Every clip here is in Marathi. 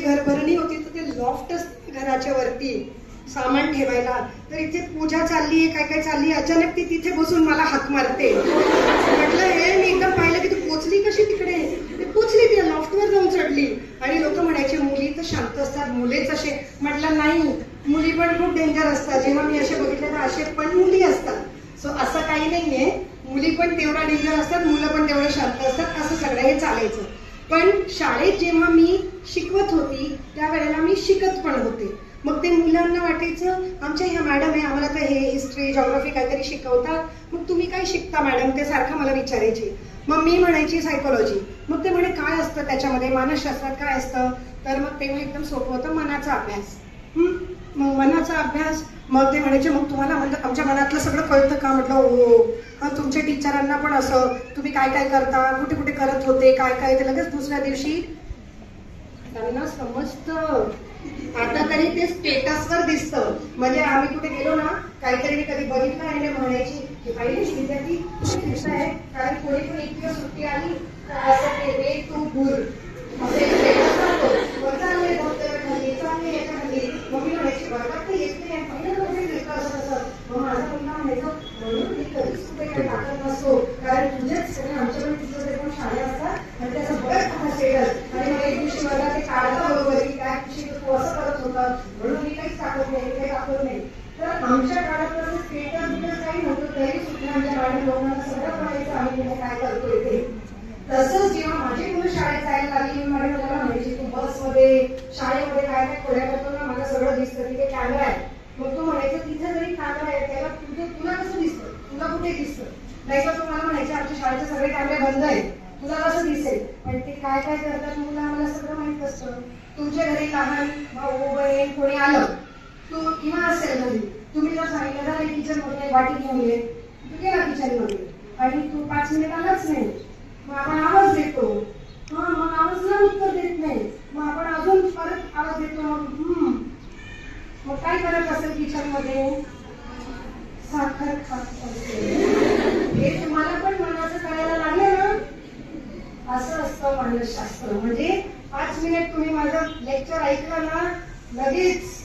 घरभरणी होती तर ते लॉफ्ट असते घराच्या वरती सामान ठेवायला, तर इथे पूजा चाललीये, काय काय चालली, अचानक ती तिथे बसून मला हाक मारते. म्हटलं हे मी एकदम पाहिलं की तू पोचली कशी तिकडे, ती पोचली, ती लॉफ्टवर जाऊन चढली. आणि लोक म्हणायचे मुली तर शांत असतात, मुलेच असे. म्हटलं नाही, मुली पण खूप डेंजर असतात. जेव्हा मी असे बघितले तर असे पण मुली असतात. सो असं काही नाहीये, मुली पण तेवढा डेंजर असतात, मुलं पण तेवढं शांत असतात, असं सगळं हे चालायचं. पण शाळेत जेव्हा मी शिकवत होती त्यावेळेला मी शिकत पण होते. मग ते मुलांना वाटायचं आमच्या ह्या मॅडम आहे, आम्हाला तर हे हिस्ट्री जॉग्राफी काहीतरी शिकवतात, मग तुम्ही काय शिकता मॅडम, ते सारखं मला विचारायचे. मग मी म्हणायची सायकोलॉजी. मग ते म्हणे काय असतं त्याच्यामध्ये, मानसशास्त्रात काय असतं, तर मग तेव्हा एकदम सोपं होतं, मनाचा अभ्यास. मग मनाचा अभ्यास. मग ते म्हणायचे मग तुम्हाला म्हणजे आमच्या मनातलं सगळं कळतं का, म्हटलं हो. तुमच्या टीचरांना पण असं, तुम्ही काय काय करता, कुठे कुठे करत होते, काय काय, ते लगेच दुसऱ्या दिवशी त्यांना समजतं. आता तरी ते स्टेटसवर दिसतं. म्हणजे आम्ही कुठे गेलो ना, काहीतरी मी कधी बघितलं आणि म्हणायची की पाहिजे विद्यार्थी दिसत आहे, कारण कोणी पण एक दिवस सुट्टी आली तर असं ते वे टू गुर असे स्टेटस राहतो, चांगले डॉक्टर खाली, चांगले याच्या खाली. मग मी म्हणायची वर्गात तर येत नाही, पहिलं वगैरे दिसतं असं तसं. मग माझा मुलगा म्हणायचं म्हणून मी कधीच कुठे टाकत नसतो, कारण तुझ्याच सगळे आमच्याकडे तिथं पण शाळा असतात आणि त्याचं बरंच हा स्टेटस. आणि मग एक दिवशी वर्गात ते काढता बरोबर की त्या दिवशी तो असं करत होता म्हणून मी काहीच टाकत नाही, काही टाकत नाही. तर आमच्या काळात कसं स्टेटस काही नव्हतं, तरी सुद्धा आमच्या गाडी लोकांना सगळं कळायचं आम्ही काय करतोय ते. तसंच जेव्हा माझी मुलं शाळेत जायला लागली, मी माझ्या मुलाला म्हणायची तू बसमध्ये शाळेमध्ये काय काय खोड्या करतो ना, मला सगळं दिसतं, तिथे कॅमेरा आहे. मग तू म्हणायचं तिथे जरी कॅमेरा आहे त्याला तुला कसं दिसतं, तुला कुठे दिसतं, नाही तर तुम्हाला म्हणायचे आमच्या शाळेचे सगळे कॅमेरे बंद आहेत, तुला कसं दिसेल. पण ते काय काय करतात मुलं आम्हाला सगळं माहित असतं. तुमच्या घरी लहान भाऊ बहीण कोणी आलं तू किंवा असेल घरी, तुम्ही जर सांगितलं ना किचन मध्ये वाटी घेऊन ये, तू गेला किचन मध्ये आणि तू 5 मिनिट आलाच नाही, मग आपण आवाज देतो. मग आवाजला उत्तर देत नाही, मग आपण अजून परत आवाज देतो. मग काय करत असेल किचन मध्ये, साखर खात असते. हे तुम्हाला पण मनाचं कळायला लागलं ना, असं असतं मानसशास्त्र. म्हणजे 5 मिनिट तुम्ही माझं लेक्चर ऐकलं ना, लगेच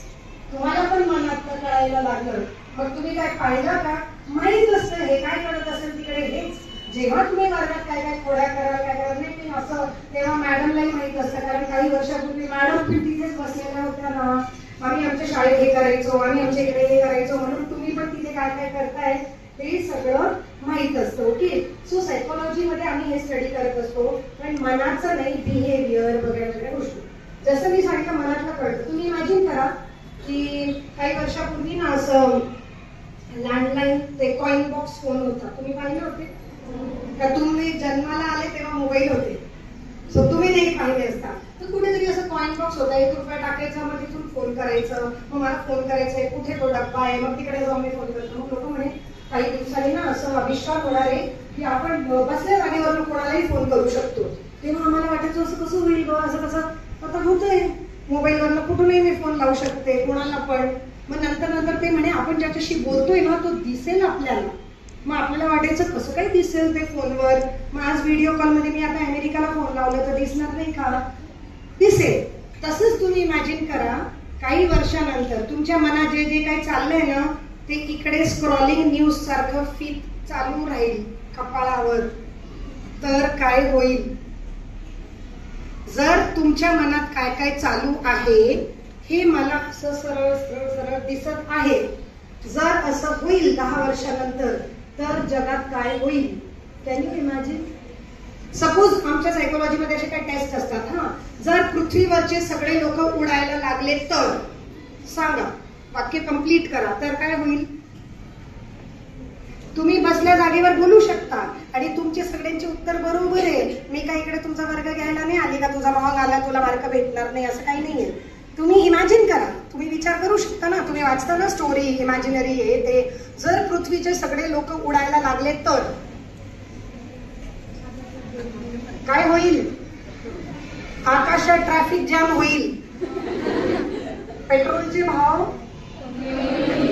तुम्हाला पण मनात कळायला लागलं. मग तुम्ही काय पाहिलं का, माहित असतं हे काय करत असेल तिकडे. हेच जेव्हा तुम्ही वर्गात काय काय खोड्या कराल, काय करत नाही असं, तेव्हा मॅडमलाही माहित असतं. कारण काही वर्षापूर्वी मॅडम पण तिथेच बसलेल्या होत्या ना, आम्ही आमच्या शाळेत हे करायचो, आम्ही आमच्या इकडे हे करायचो, म्हणून तुम्ही पण तिथे काय काय करताय ते सगळं माहित असतं. ओके. सो सायकोलॉजी मध्ये आम्ही हे स्टडी करत असतो, पण मनाचं नाही, बिहेवियर वगैरे वगैरे गोष्टी. जसं मी सांगितलं मनातलं कळतं. तुम्ही इमॅजिन करा की काही वर्षापूर्वी ना असं लँडलाईन ते कॉइन बॉक्स फोन होता, तुम्ही पाहिले होते का? तुम्ही जन्माला आले तेव्हा मोबाईल होते, सो तुम्ही नाही पाहिले असता. तर कुठेतरी असं कॉइन बॉक्स होता, 1 रुपया टाकायचा, मग तिथून फोन करायचं, मग मला फोन करायचंय, कुठे तो डब्बा आहे, मग तिकडे जाऊन मी फोन करतो. मग लोक म्हणे काही दिवसांनी ना असं आविष्कार होणार आहे की आपण बसल्या जागेवरून कोणालाही फोन करू शकतो. तेव्हा आम्हाला वाटायचं असं कसं होईल ग, असं कसं. आता होतंय, मोबाईलवरनं कुठूनही मी फोन लावू शकते कोणाला पण. मग नंतर ते म्हणे आपण ज्याच्याशी बोलतोय ना तो दिसेल आपल्याला. मग आपल्याला वाटायचं कसं काय दिसेल ते फोनवर. मग आज व्हिडिओ कॉलमध्ये मी आता अमेरिकाला फोन लावला तर दिसणार नाही का, दिसेल. तसंच तुम्ही इमॅजिन करा काही वर्षानंतर तुमच्या मनात जे जे काही चाललंय ना ते इकडे स्क्रॉलिंग न्यूज सारखं फीड चालू राहील कपाळावर, तर काय होईल. जर तुमच्या मनात काय काय चालू आहे हे मला असं सरळ सरळ सरळ दिसत आहे, जर असं होईल 10 वर्षानंतर तर जगात काय होईल. Can you imagine. सपोज आमच्या सायकोलॉजीमध्ये असे काही टेस्ट असतात. जर पृथ्वीवरचे सगळे लोक उडायला लागले तर सांगा, वाक्य कंप्लीट करा, तर काय होईल. तुम्ही बसल्या जागेवर बोलू शकता आणि तुमचे सगळ्यांचे उत्तर बरोबर आहे. मी काय इकडे तुमचा वर्ग घ्यायला नाही आली का, तुझा भाग आला तुला मार्क भेटणार नाही असं काही नाहीये. तुम्ही इमॅजिन करा, तुम्ही विचार करू शकता ना, तुम्ही वाचता ना स्टोरी इमॅजिनरी हे ते. जर पृथ्वीचे सगळे लोक उडायला लागले तर काय होईल. आकाशात ट्रॅफिक जाम होईल, पेट्रोलचे भाव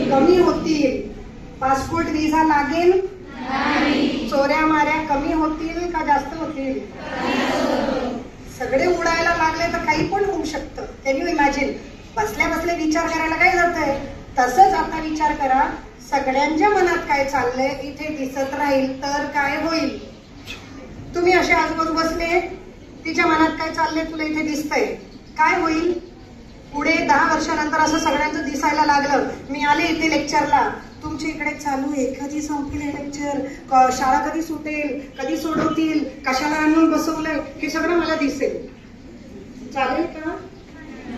कमी होतील, पासपोर्ट व्हिसा लागेल, चोऱ्या माऱ्या कमी होतील का जास्त होतील, सगळे उडायला लागले तर काही पण होऊ शकतं. Can you imagine? बसल्या बसल्या विचार करायला काय जातंय? तसंच आता विचार करा, सगळ्यांच्या मनात काय चाललंय इथे दिसत राहील तर काय होईल? तुम्ही असे आजूबाजू बसले, तिच्या मनात काय चाललंय तुला इथे दिसतंय, काय होईल? पुढे 10 वर्षानंतर असं सगळ्यांचं दिसायला लागलं, मी आले इथे लेक्चरला, तुमच्या इकडे चालू आहे, कधी संपेल हे लेक्चर, शाळा कधी सुटेल, कधी सोडवतील, कशाला आणून बसवलंय, हे सगळं मला दिसेल. चालेल का?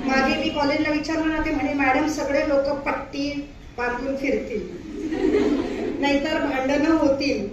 मागे मी कॉलेजला विचारलं ना, ते म्हणे मॅडम सगळे लोक पट्टी बांधून फिरतील, नाहीतर भांडणं होतील.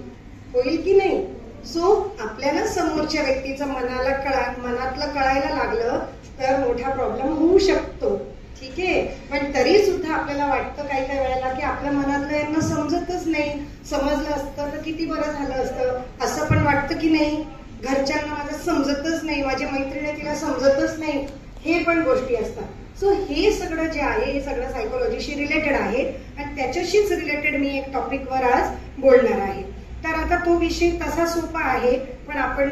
होईल की नाही? सो आपल्याला समोरच्या व्यक्तीचं मनातलं कळायला लागलं तर मोठा प्रॉब्लेम होऊ शकतो. ठीक आहे, पण तरी सुद्धा आपल्याला वाटतं काही काही वेळेला की आपल्या मनातलं यांना समजतच नाही, समजलं असतं तर किती बरं झालं असतं. असं पण वाटतं की नाही, घरच्यांना माझं समजतच नाही, माझ्या मैत्रिणी तिला समजतच नाही, हे पण गोष्टी असतात. सो हे सगळं जे आहे हे सगळं सायकोलॉजीशी रिलेटेड आहे आणि त्याच्याशीच रिलेटेड मी एक टॉपिकवर आज बोलणार आहे. तर आता तो विषय तसा सोपा आहे, पण आपण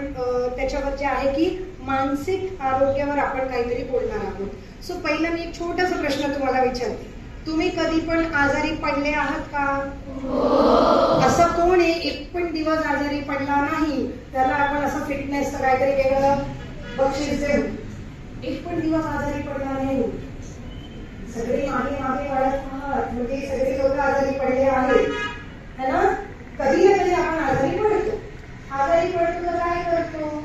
त्याच्यावर जे आहे की मानसिक आरोग्यावर आपण काहीतरी बोलणार आहोत. सो पहिला मी एक छोटासा प्रश्न तुम्हाला विचारते, तुम्ही कधी पण आजारी पडले आहात का? असं कोण आहे एक पण दिवस आजारी पडला नाही त्याला आपण असं फिटनेसचं काहीतरी वेगळं बक्षीस देऊ? एक पण दिवस आजारी पडला नाही, सगळे मागे मागे वाढत आहात, म्हणजे सगळे लोक आजारी पडले आहेत, है ना? कधी ना कधी आपण आजारी पडतो. आजारी पडतो तर काय करतो?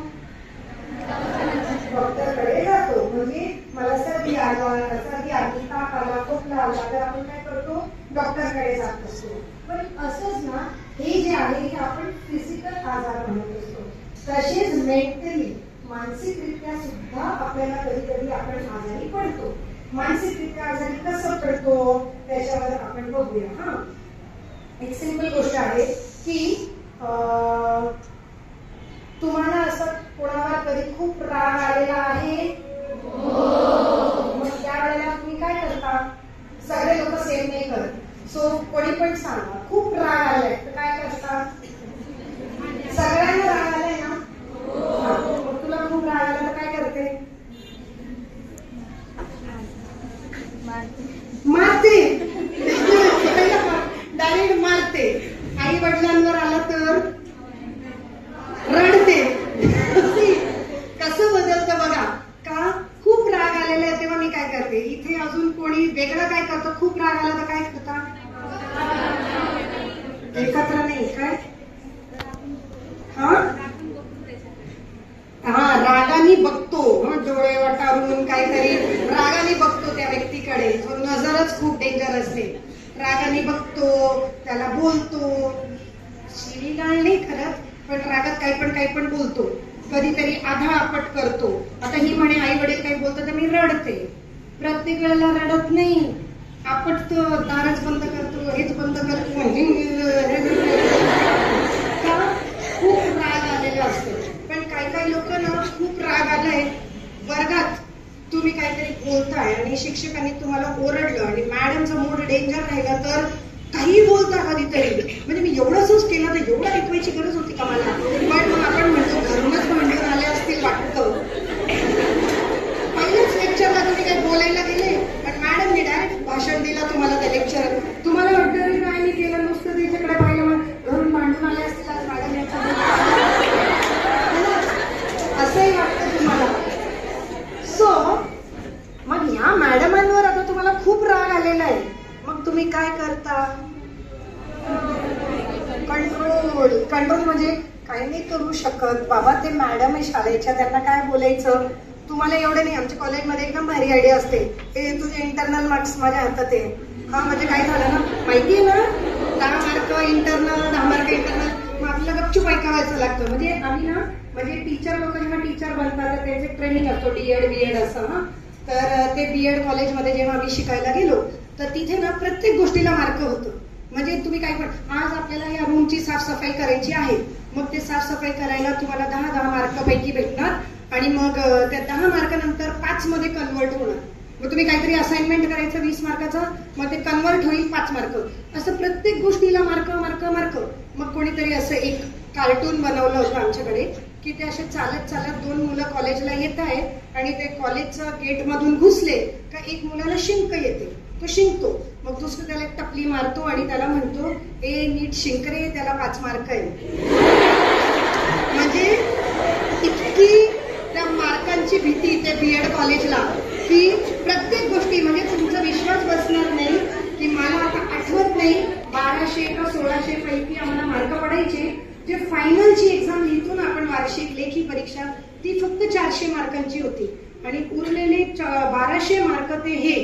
डॉक्टरकडे जातो. म्हणजे मला सर्दी आली, ताप आला, खोकला आला तर आपण काय करतो? डॉक्टरकडे जात असतो. पण असंच ना, हे जे आहे हे आपण फिजिकल आजार म्हणत असतो. तसेच मेंटली मानसिकरित्या सुद्धा आपल्याला कधी कधी आपण आजारी पडतो. मानसिकरित्या आजारी कसं पडतो त्याच्यावर आपण बघूया. हा, एक सिंपल गोष्ट आहे की तुम्हाला असं कोणावर कधी खूप राग आलेला आहे? मग त्यावेळेला तुम्ही काय करता? सगळे लोक सेम नाही करत. सो कोणी पण सांगा, खूप राग आलाय तर काय करता? सगळ्यांना राग आलाय ना? मग तुला खूप राग आला तर काय करते? मारते. डायरेक्ट मारते. आई वडिलांवर आला तर रडते. कसं बदलतं बघा. का? खूप राग आलेला आहे तेव्हा मी काय करते? इथे अजून कोणी वेगळं काय करतं? खूप राग आला तर काय करता? एकत्र नाही काय? हा, रागाने बघतो, डोळे वटारून काहीतरी रागाने बघतो त्या व्यक्तीकडे. जो नजरच खूप डेंजर असते. रागाने बघतो, त्याला बोलतो, शिवीगाळ नाही करत, पण रागात काही पण बोलतो. कधीतरी आधाळापट करतो. आता ही म्हणे आई वडील काही बोलतो तर मी रडते. प्रत्येक वेळेला रडत नाही, आपटतो, दारच बंद करतो, हेच बंद करतो. खूप राग आलेला असतो. पण काही लोक ना, खूप राग आलाय, वर्गात तुम्ही काहीतरी बोलताय आणि शिक्षकांनी तुम्हाला ओरडलं आणि मॅडमचा मूड डेंजर राहिला तर काही बोलता कधीतरी. म्हणजे मी एवढंच केलं तर एवढं ऐकवायची गरज होती का मला? पण मग आपण म्हणतो घरूनच भांडून आले असतील वाटतं. पहिल्याच लेक्चरला तुम्ही काही बोलायला गेले पण मॅडमने डायरेक्ट भाषण दिलं तुम्हाला त्या लेक्चर. तुम्हाला वाटतं काय मी केलं नुसतं तिच्याकडे पाहिलं घरून भांडून आले असतील आज मॅडम याच्या. असंही वाटतं तुम्हाला. सो मग या मॅडमांवर आता तुम्हाला खूप राग आलेला आहे, मग तुम्ही काय करता? कंट्रोल म्हणजे काही नाही करू शकत बाबा, ते मॅडम आहे शाळेच्या, त्यांना काय बोलायचं? तुम्हाला एवढं नाही. आमच्या कॉलेजमध्ये एकदम भारी आयडिया असते, हे तुझे इंटरनल मार्क्स माझ्या हातात आहे. हा, म्हणजे काय झालं ना, माहितीये ना, 10 मार्क इंटरनल, 10 मार्क इंटरनल. मग आपल्याला गपचूप ऐकावायचं लागतं. म्हणजे आम्ही ना, म्हणजे टीचर लोक जेव्हा टीचर बनतात तर त्यांचे ट्रेनिंग असतो, डीएड असं ना. तर ते बीएड कॉलेजमध्ये जेव्हा आम्ही शिकायला गेलो तर तिथे ना प्रत्येक गोष्टीला मार्क होतं. म्हणजे तुम्ही काय पण, आज आपल्याला या रूमची साफसफाई करायची आहे, मग ते साफसफाई करायला तुम्हाला 10 मार्क पैकी भेटणार आणि मग त्या 10 मार्कानंतर 5 मध्ये कन्वर्ट होणार. मग तुम्ही काहीतरी असाइनमेंट करायचं 20 मार्काचा, मग ते कन्वर्ट होईल 5 मार्क. असं प्रत्येक गोष्टीला मार्क. मग कोणीतरी असं एक कार्टून बनवलं होतं आमच्याकडे की ते असे चालत चालत 2 मुलं कॉलेजला येत आहेत आणि ते कॉलेजच्या गेटमधून घुसले का एक मुलाला शिंक येते, तो शिंकतो. मग दुसरं त्याला एक टपली मारतो आणि त्याला म्हणतो, ए नीट शिंक रे, त्याला 5 मार्क आहे. म्हणजे इतकी त्या मार्कांची भीती त्या बीएड कॉलेजला की प्रत्येक गोष्टी, म्हणजे तुमचा विश्वास बसणार नाही की मला आता आठवत नाही 1200 का 1600 पैकी आम्हाला मार्क पडायचे. जे फायनलची एक्झाम लिहितो ना आपण वार्षिक लेखी परीक्षा, ती फक्त 400 मार्कांची होती आणि उरलेले 1200 मार्क ते हे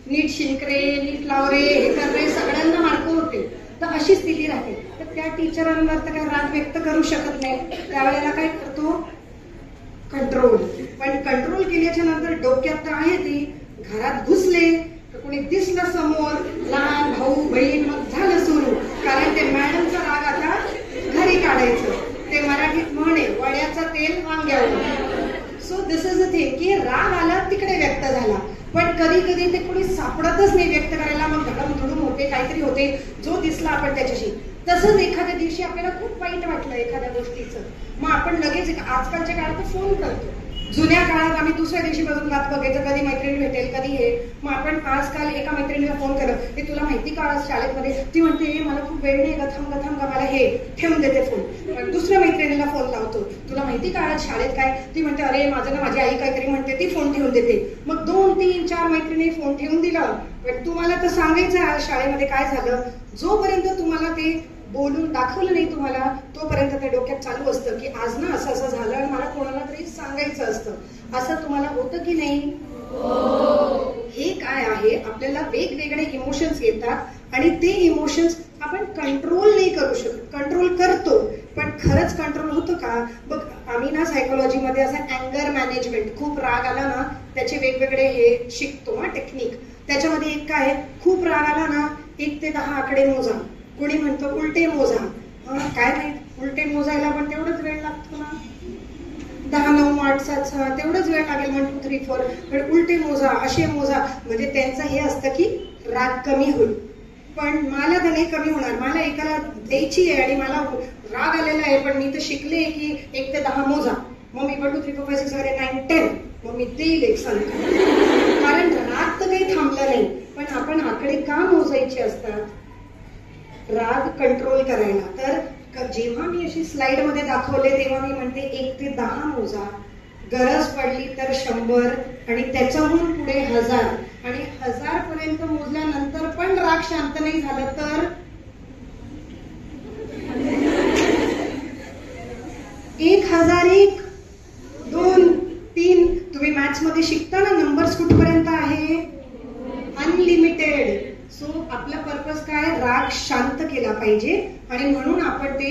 नीट शिंकरे, नीट लावरे, हे करणे, सगळ्यांना मार्क होते. तर अशी स्थिती राहते. तर त्या टीचरांवर तर काय राग व्यक्त करू शकत नाही. त्यावेळेला काय करतो, कंट्रोल. पण कंट्रोल केल्याच्या नंतर डोक्यात तर आहे ती, घरात घुसले तर कोणी दिसलं समोर, लहान भाऊ बहीण, मग झालं सुरू. कारण ते मॅडमचा राग आता घरी काढायचं. ते मराठीत म्हणे, वड्याचं तेल वांग्यावर. So this is a thing की राग आला तिकडे व्यक्त झाला, पण कधी कधी ते कोणी सापडतच नाही व्यक्त करायला. मग धडम होते, काहीतरी होते, जो दिसला आपण त्याच्याशी. तसंच एखाद्या दिवशी आपल्याला खूप वाईट वाटलं एखाद्या गोष्टीचं, मग आपण लगेच आजकालच्या काळात फोन करतो. जुन्या काळात आम्ही दुसऱ्या दिवशी बघून वाट बघायचं, कधी मैत्रिणी भेटेल, कधी हे. मग आपण आजकाल एका मैत्रिणीला फोन करत, हे तुला माहिती का आज शाळेमध्ये, ती म्हणते मला खूप वेळ नाही, गथम का मला हे ठेवून देते फोन. दुसऱ्या मैत्रिणीला फोन लावतो, तुला माहिती का आज शाळेत काय, ती म्हणते अरे माझं ना माझी आई काहीतरी म्हणते, ती फोन ठेवून देते. मग 2, 3, 4 मैत्रिणी फोन ठेवून दिला. पण तुम्हाला तर सांगायचं आज शाळेमध्ये काय झालं. जोपर्यंत तुम्हाला ते बोलून दाखवलं नाही तुम्हाला, तोपर्यंत ते डोक्यात चालू असतं की आज ना असं असं झालं आणि मला कोणाला तरी सांगायचं असतं. असं तुम्हाला होतं की नाही? हे काय आहे, आपल्याला वेगवेगळे इमोशन्स येतात आणि ते इमोशन्स आपण कंट्रोल नाही करू शकत. कंट्रोल करतो, पण खरंच कंट्रोल होतं का? बघ, आम्ही ना सायकोलॉजीमध्ये असं अँगर मॅनेजमेंट, खूप राग आला ना त्याचे वेगवेगळे हे शिकतो ना टेक्निक. त्याच्यामध्ये एक काय, खूप राग आला ना 1 ते 10 आकडे मोजा. कोणी म्हणतो उलटे मोजा. काय माहित, उलटे मोजायला पण तेवढंच वेळ लागतो ना, 10, 9, 8, 7, 6 तेवढंच वेळ लागेल. 1, 2, 3, 4. पण उलटे मोजा, असे मोजा. म्हणजे त्यांचं हे असतं की राग कमी होईल. पण मला तर नाही कमी होणार. मला एकाला द्यायची आहे आणि मला राग आलेला आहे, पण मी तर शिकले की 1 ते 10 मोजा. मग मी 1, 2, 3, 4, 5, 6, 7, 8, 9, 10. मग मी देईल एक संख्या. कारण राग तर काही थांबला नाही, पण आपण आकडे का मोजायचे असतात? राग कंट्रोल करायला. तर जेव्हा मी अशी स्लाइड मध्ये दाखवले तेव्हा मी म्हणते 1 ते 10 मोजा, गरज पडली तर 100 आणि त्याच्याहून पुढे 1000. आणि 1000 पर्यंत मोजल्यानंतर पण राग शांत नाही झालं तर 1001, 2, 3. तुम्ही मॅथ्स मध्ये शिकता ना, नंबर्स कुठपर्यंत आहे? अनलिमिटेड. सो आपला पर्पज काय, राग शांत केला पाहिजे आणि म्हणून आपण ते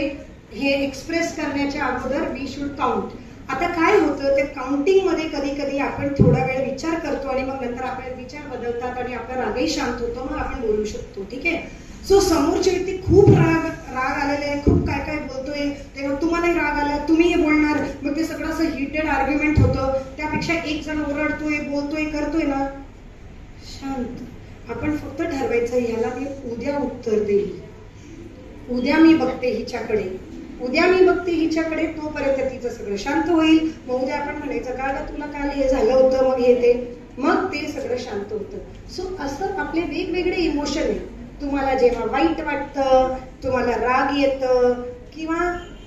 हे एक्सप्रेस करण्याच्या अगोदर वी शुड काउंट. आता काय होतं, ते काउंटिंग मध्ये कधी कधी आपण थोडा वेळ विचार करतो आणि मग नंतर आपले विचार बदलतात आणि आपला रागही शांत होतो, मग आपण बोलू शकतो. ठीक आहे. सो समोरची व्यक्ती खूप राग आलेले आहे, खूप काय काय बोलतोय, तेव्हा तुम्हालाही राग आला, तुम्ही हे बोलणार, मग ते सगळं असं हिटेड आर्ग्युमेंट होतं. त्यापेक्षा एक जण ओरडतोय, बोलतोय, करतोय ना, शांत. आपण फक्त ठरवायचं, ह्याला मी उद्या उत्तर देईल, उद्या मी बघते हिच्याकडे, उद्या मी बघते हिच्याकडे. तोपर्यंत तिचं सगळं शांत होईल. मग उद्या आपण म्हणायचं का तुला काल हे झालं होतं, मग हे ते, मग ते सगळं शांत होतं. सो असं आपले वेगवेगळे इमोशन आहे. तुम्हाला जेव्हा वाईट वाटतं, तुम्हाला राग येतं किंवा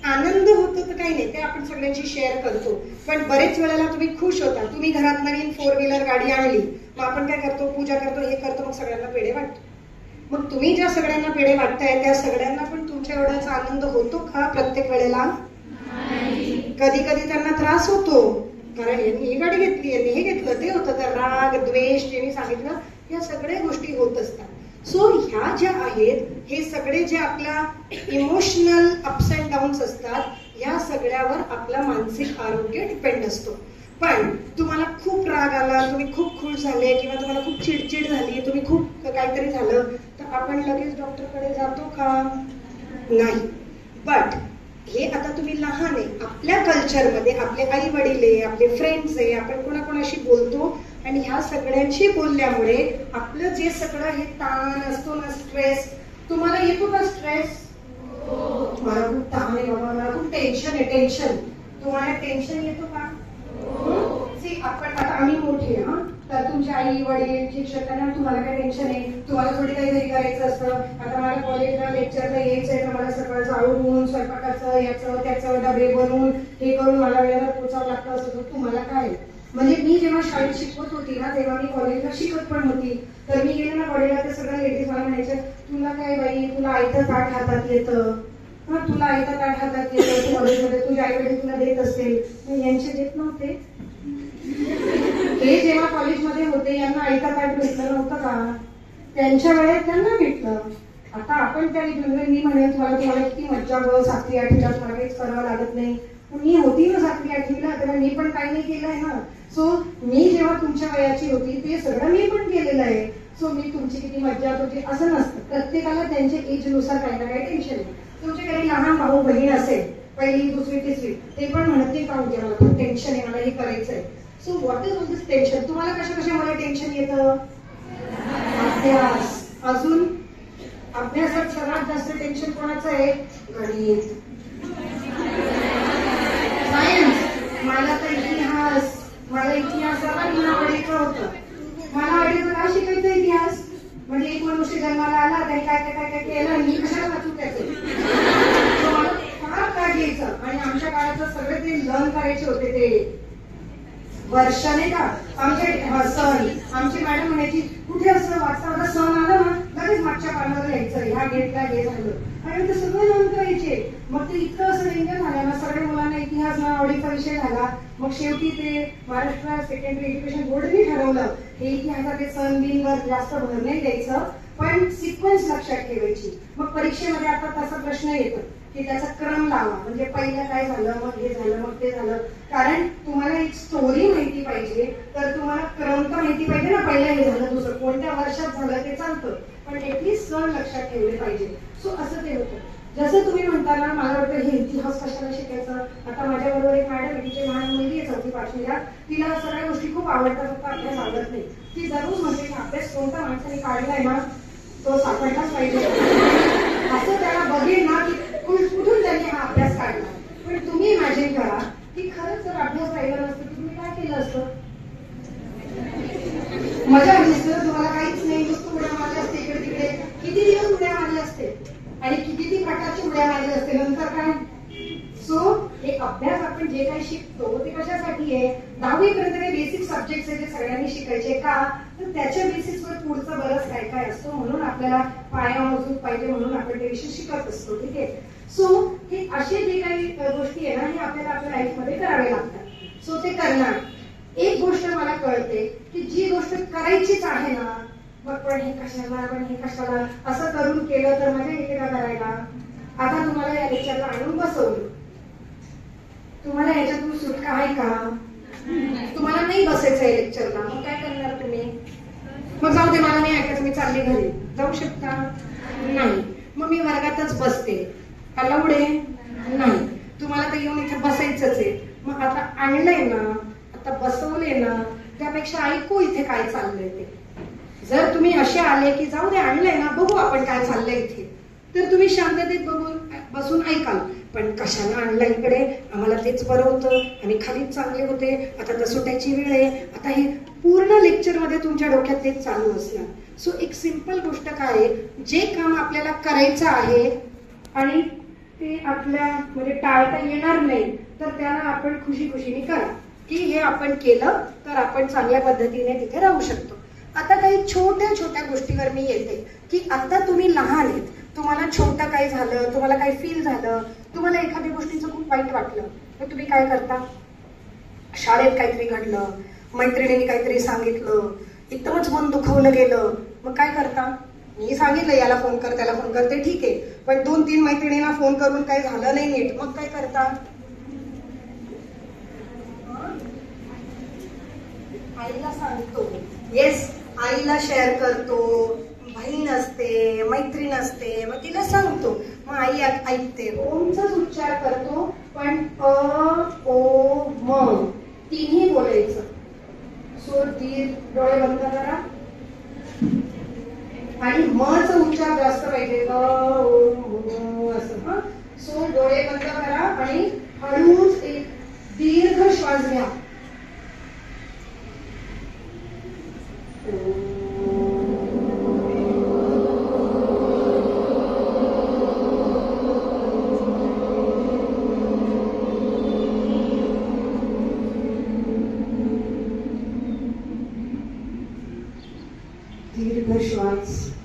आनंद होतो, तर काही नाही, ते आपण सगळ्यांशी शेअर करतो. पण बरेच वेळेला तुम्ही खुश होता, तुम्ही घरात नवीन 4 व्हीलर गाडी आणली, मग आपण काय करतो, पूजा करतो, हे करतो, मग सगळ्यांना पेढे वाटतो. मग तुम्ही ज्या सगळ्यांना पेढे वाटताय त्या सगळ्यांना पण तुमच्या एवढाच आनंद होतो का? प्रत्येक वेळेला कधी कधी त्यांना त्रास होतो, कारण यांनी ही गाडी घेतली, यांनी हे घेतलं, ते होतं. तर राग, द्वेष, जे मी सांगितलं, या सगळ्या गोष्टी होत असतात. सो ह्या ज्या आहेत, हे सगळे जे आपल्या इमोशनल अप्स अँड डाऊन्स असतात, या सगळ्यावर आपला मानसिक आरोग्य डिपेंड असतो. पण तुम्हाला खूप राग आला, तुम्ही खूप खुश झाले किंवा तुम्हाला खूप चिडचिड झाली, तुम्ही खूप काहीतरी झालं, तर आपण लगेच डॉक्टरकडे जातो का? नाही. बट हे आता तुम्ही लहान आहे, आपल्या कल्चरमध्ये आपले आई वडील आहे, आपले फ्रेंड्स आहे, आपण कोणाकोणाशी बोलतो आणि ह्या सगळ्यांशी बोलल्यामुळे आपलं जे सगळं हे ताण असतो ना, स्ट्रेस, तुम्हाला येतो का स्ट्रेस? मला खूप ताण आहे बाबा, मला खूप टेन्शन आहे, टेन्शन. तुम्हाला टेन्शन येतो का? सी आपण आता आम्ही मोठे हा, तर तुमचे आई वडील शिक्षकांना तुम्हाला काय टेन्शन आहे? तुम्हाला थोडी काही घरी करायचं असतं. आता मला कॉलेजला लेक्चरला यायचंय तर मला सकाळचं आवरून स्वयंपाकाचं याचं त्याचं डबे बनवून हे करून मला वेळेवर पोचावं लागतं. असं तर तुम्हाला काय? म्हणजे मी जेव्हा शाळेत शिकवत होती ना तेव्हा मी कॉलेजला शिकत पण होती. तर मी गेले ना कॉलेजला तर सगळ्या लेडीज मला म्हणायच्या तुला काय बाई, तुला आयतं ताट हातात येतं, तुला आयतं ताट हातात येतं, तू कॉलेजमध्ये तुझ्या आई वडील तुला देत असेल. यांचे देत नव्हते. हे जेव्हा कॉलेजमध्ये होते यांना आयतं ताट भेटलं नव्हतं का? त्यांच्या वेळेत त्यांना भेटलं. आता आपण त्या मी म्हणेन तुम्हाला किती मज्जा ग, 7वी 8वीला मला काहीच करावं लागत नाही. मी होती ना 7वी 8वीला तेव्हा मी पण काही नाही केलंय ना. सो मी जेव्हा तुमच्या वयाची होती ते सगळं मी पण केलेलं आहे. सो मी तुमची किती मज्जा तुमची असं नसतं. प्रत्येकाला त्यांच्या एज नुसार काही ना काही टेन्शन आहे. तुमच्या घरी लहान भाऊ बहीण असेल 1ली 2री 3री ते पण म्हणत नाही का होते मला खूप टेन्शन आहे, मला हे करायचंय. So what is all this tension? तुम्हाला कशामुळे टेन्शन येतं? अभ्यास. अजून अभ्यासात सर्वात जास्त टेन्शन कोणाचं आहे? गणित, सायन्स. मला तर इतिहास, मला इतिहासाला मी आवडीचं होतं. मला आवडीचं काय शिकायचं इतिहास? म्हणजे एक मनुष्य जन्माला आला त्याने काय काय काय काय केलं आणि मी कशाला वाचू त्याचं? मला फार काय घ्यायचं. आणि आमच्या काळात सगळे ते लर्न करायचे होते ते वर्ष नाही का आमचे सण. आमची मॅडम म्हणायची कुठे असं वाचता होता सण आला ना लगेच मागच्या पानावर लिहायचं ह्या डेटला हे झालं आणि ते सगळं लर्न करायचे. मग ते इतकं असं डेंजर झालं ना सगळ्या मुलांना इतिहास ना आवडीचा विषय झाला. मग शेवटी ते महाराष्ट्र सेकंडरी एज्युकेशन बोर्डने ठरवलं हे इतिहासाचे सण बिनवर जास्त भर नाही द्यायचं पण सिक्वेन्स लक्षात ठेवायची. मग परीक्षेमध्ये आता तसा प्रश्न येतो की त्याचा क्रम लावा. म्हणजे पहिलं काय झालं, मग हे झालं, मग ते झालं. कारण तुम्हाला एक स्टोरी माहिती पाहिजे तर तुम्हाला क्रम तर माहिती पाहिजे ना. पहिलं हे झालं, दुसरं कोणत्या वर्षात झालं ते चालतं पण ऍटलीस्ट सण लक्षात ठेवले पाहिजे. सो असं ते होतं. जसं तुम्ही म्हणता ना मला वाटतं हे इतिहास कशाला शिकायचं. आता माझ्याबरोबर एक मॅडम तिची लहान मुलगी आहे 4वी 5वीला. तिला सगळ्या गोष्टी खूप आवडतात फक्त अभ्यास आवडत नाही. ती जरूर म्हणते की अभ्यास कोणत्या माणसाने काढलाय ना तो सापडलाच पाहिजे. असं त्याला बघेल ना की कुठून त्यांनी हा अभ्यास काढला. पण तुम्ही इमॅजिन करा की खरंच जर अभ्यास राहिला नसतं तर तुम्ही काय केलं असतं? मजा आली असते. तुम्हाला काहीच नाही नुसतं उड्या मारल्या असते इकडे तिकडे. किती दिवस उड्या मारले असते आणि किती प्रकारचे उड्या मारले असते. नंतर काय? सो हे अभ्यास आपण जे काही शिकतो ते कशासाठी आहे? 10वी पर्यंत काही बेसिक सब्जेक्ट आहे जे सगळ्यांनी शिकायचे का तर त्याच्या बेसिसवर पुढचं बरंच काय काय असतो. म्हणून आपल्याला पाया मजबूत पाहिजे म्हणून आपण ते विषय शिकत असतो. ठीक आहे. सो हे असे जे काही गोष्टी आहे ना हे आपल्याला आपल्या लाईफमध्ये करावे लागतात. सो ते करणार. एक गोष्ट मला कळते की जी गोष्ट करायचीच आहे ना मग पण हे कशाला असं करून केलं तर मजा येते का करायला? आता तुम्हाला या लेक्चरला आणून बसवलं. तुम्हाला याच्यातून सुटका आहे का? तुम्हाला नाही बसायचं आहे लेक्चरला मग काय करणार तुम्ही? मग जाऊ दे मला नाही ऐकायचं मी चालले घरी. जाऊ शकता? नाही. मग मी वर्गातच बसते. अलाउड आहे? नाही. तुम्हाला तर येऊन इथे बसायचंच आहे. मग आता आणलंय ना आता बसवले ना त्यापेक्षा ऐकू इथे काय चाललंय ते. जर तुम्ही असे आले की जाऊ दे आणलंय ना बघू आपण काय चाललंय इथे तर तुम्ही शांततेत बसून ऐकाल. पण कशाला आणलं इकडे, आम्हाला तेच बरं होतं, आम्ही खालीच चांगले होते, आता तर सुटायची वेळ आहे. आता हे पूर्ण लेक्चरमध्ये तुमच्या डोक्यात तेच चालू असणार. सो एक सिंपल गोष्ट काय आहे, जे काम आपल्याला करायचं आहे आणि ते आपल्या म्हणजे टाळता येणार नाही तर त्याला आपण खुशी खुशीने करा की हे आपण केलं तर आपण चांगल्या पद्धतीने तिथे राहू शकतो. आता काही छोट्या छोट्या गोष्टीवर मी येते की आता तुम्ही लहान आहेत, तुम्हाला छोटं काही झालं, तुम्हाला काही फील झालं, तुम्हाला एखाद्या गोष्टीचं खूप वाईट वाटलं तर तुम्ही काय करता? शाळेत काहीतरी घडलं, मैत्रिणीने काहीतरी सांगितलं, एकदमच मन दुखवलं गेलं, मग काय करता? मी सांगितलं याला फोन कर त्याला फोन कर ते ठीक आहे, पण 2-3 मैत्रिणींना फोन करून काही झालं नाही नीट, मग काय करता? आईला सांगतो, येस आईला शेअर करतो, बहीण असते, मैत्रीण असते, मग तिला सांगतो, मग आई ऐकते, ओमचाच उच्चार करतो पण ओ म तिन्ही बोलायचं. सो दीर डोळे बंद करा आणि मचा उच्चार जास्त पाहिजे असं. सो डोळे बंद करा आणि हळूच एक दीर्घ श्वास घ्या. दीर्घ श्वास.